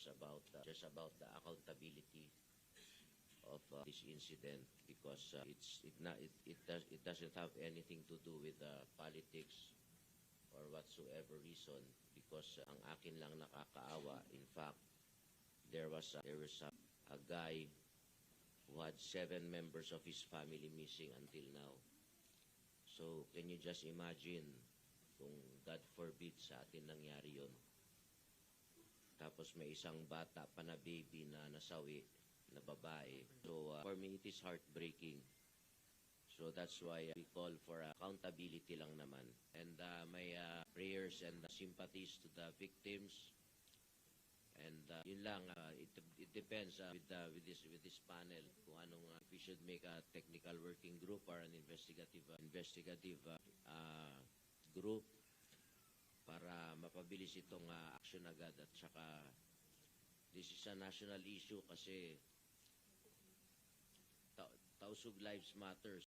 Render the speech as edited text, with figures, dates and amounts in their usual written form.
matters about just about the accountability of this incident, because it doesn't have anything to do with politics or whatsoever reason, because ang akin lang nakakaawa, in fact, there was a guy who had 7 members of his family missing until now. So, can you just imagine kung God forbid sa atin nangyari yon? Tapos may isang bata pa na baby na nasawi, na babae. So, for me, it is heartbreaking. So, that's why we call for accountability lang naman. And my prayers and sympathies to the victims. And yun lang, it depends with this panel kung anong if we should make a technical working group or an investigative group para mapabilis itong action agad. At saka this is a national issue kasi Tausug Lives Matters.